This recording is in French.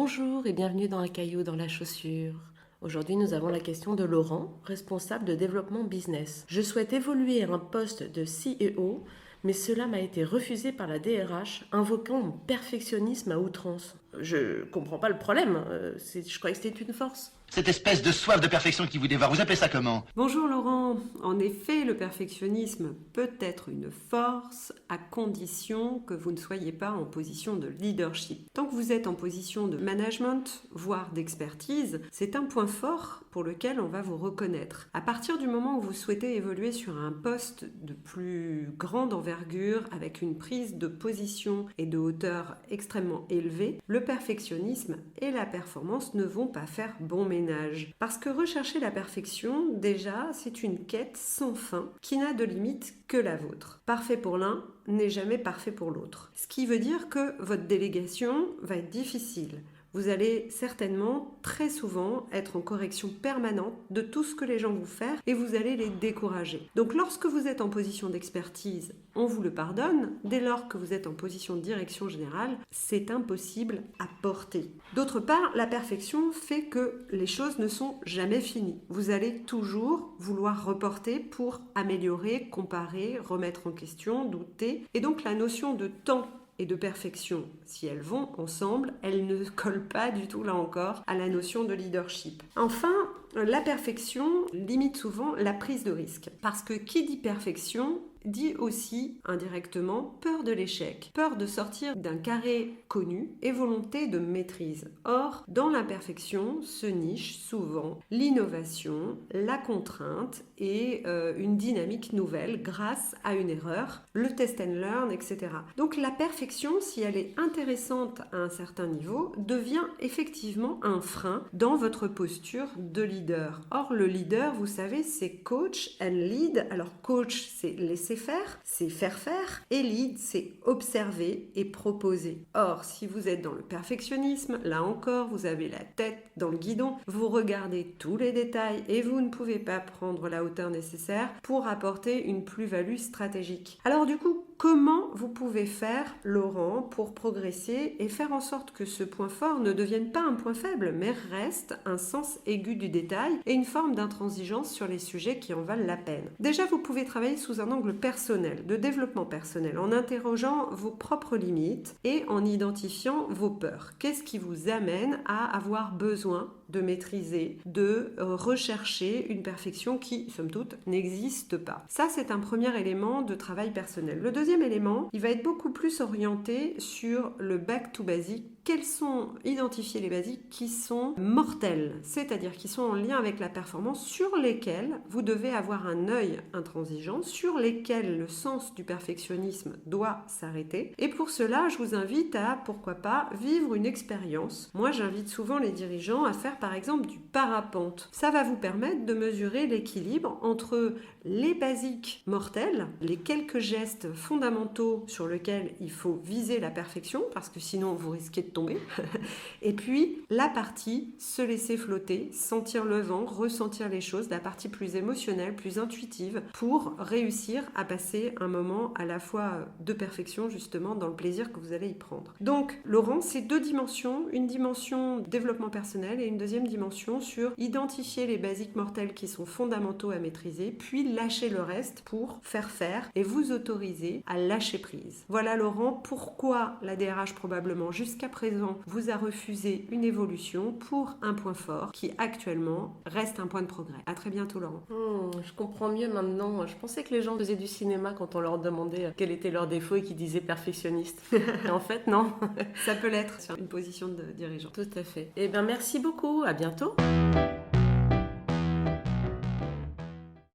Bonjour et bienvenue dans Un caillou dans la chaussure. Aujourd'hui, nous avons la question de Laurent, responsable de développement business. Je souhaite évoluer à un poste de CEO, mais cela m'a été refusé par la DRH, invoquant mon perfectionnisme à outrance. Je comprends pas le problème, je croyais que c'était une force. Cette espèce de soif de perfection qui vous dévore, vous appelez ça comment? Bonjour Laurent, en effet le perfectionnisme peut être une force à condition que vous ne soyez pas en position de leadership. Tant que vous êtes en position de management, voire d'expertise, c'est un point fort pour lequel on va vous reconnaître. À partir du moment où vous souhaitez évoluer sur un poste de plus grande envergure, avec une prise de position et de hauteur extrêmement élevée, le perfectionnisme et la performance ne vont pas faire bon ménage. Parce que rechercher la perfection, déjà, c'est une quête sans fin qui n'a de limite que la vôtre. Parfait pour l'un n'est jamais parfait pour l'autre. Ce qui veut dire que votre délégation va être difficile. Vous allez certainement très souvent être en correction permanente de tout ce que les gens vont faire et vous allez les décourager. Donc lorsque vous êtes en position d'expertise, on vous le pardonne. Dès lors que vous êtes en position de direction générale, c'est impossible à porter. D'autre part, la perfection fait que les choses ne sont jamais finies. Vous allez toujours vouloir reporter pour améliorer, comparer, remettre en question, douter. Et donc la notion de temps et de perfection, si elles vont ensemble, elles ne collent pas du tout, là encore, à la notion de leadership. Enfin, la perfection limite souvent la prise de risque. Parce que qui dit perfection dit aussi, indirectement, peur de l'échec, peur de sortir d'un carré connu et volonté de maîtrise. Or, dans l'imperfection se niche souvent l'innovation, la contrainte et une dynamique nouvelle grâce à une erreur, le test and learn, etc. Donc la perfection, si elle est intéressante à un certain niveau, devient effectivement un frein dans votre posture de leader. Or, le leader, vous savez, c'est coach and lead. Alors coach, c'est laisser faire, c'est faire, et lead, c'est observer et proposer. Or, si vous êtes dans le perfectionnisme, là encore, vous avez la tête dans le guidon, vous regardez tous les détails et vous ne pouvez pas prendre la hauteur nécessaire pour apporter une plus-value stratégique. Alors du coup, comment vous pouvez faire, Laurent, pour progresser et faire en sorte que ce point fort ne devienne pas un point faible, mais reste un sens aigu du détail et une forme d'intransigeance sur les sujets qui en valent la peine? Déjà, vous pouvez travailler sous un angle personnel, de développement personnel, en interrogeant vos propres limites et en identifiant vos peurs. Qu'est-ce qui vous amène à avoir besoin de maîtriser, de rechercher une perfection qui, somme toute, n'existe pas? Ça, c'est un premier élément de travail personnel. Le deuxième élément, il va être beaucoup plus orienté sur le back to basic. Quels sont identifiés les basiques qui sont mortels, c'est-à-dire qui sont en lien avec la performance, sur lesquels vous devez avoir un œil intransigeant, sur lesquels le sens du perfectionnisme doit s'arrêter. Et pour cela, je vous invite à, pourquoi pas, vivre une expérience. Moi, j'invite souvent les dirigeants à faire par exemple du parapente. Ça va vous permettre de mesurer l'équilibre entre les basiques mortels, les quelques gestes fondamentaux sur lesquels il faut viser la perfection, parce que sinon vous risquez de tomber, et puis la partie se laisser flotter, sentir le vent, ressentir les choses, la partie plus émotionnelle, plus intuitive, pour réussir à passer un moment à la fois de perfection, justement, dans le plaisir que vous allez y prendre. Donc, Laurent, c'est deux dimensions, une dimension développement personnel et une deuxième dimension sur identifier les basiques mortels qui sont fondamentaux à maîtriser, puis lâcher le reste pour faire et vous autoriser à lâcher prise. Voilà, Laurent, pourquoi la DRH probablement jusqu'à présent vous a refusé une évolution pour un point fort qui actuellement reste un point de progrès. À très bientôt, Laurent. Je comprends mieux maintenant. Je pensais que les gens faisaient du cinéma quand on leur demandait quel était leur défaut et qu'ils disaient perfectionniste. En fait, non. Ça peut l'être sur une position de dirigeant. Tout à fait. Eh bien, merci beaucoup. À bientôt.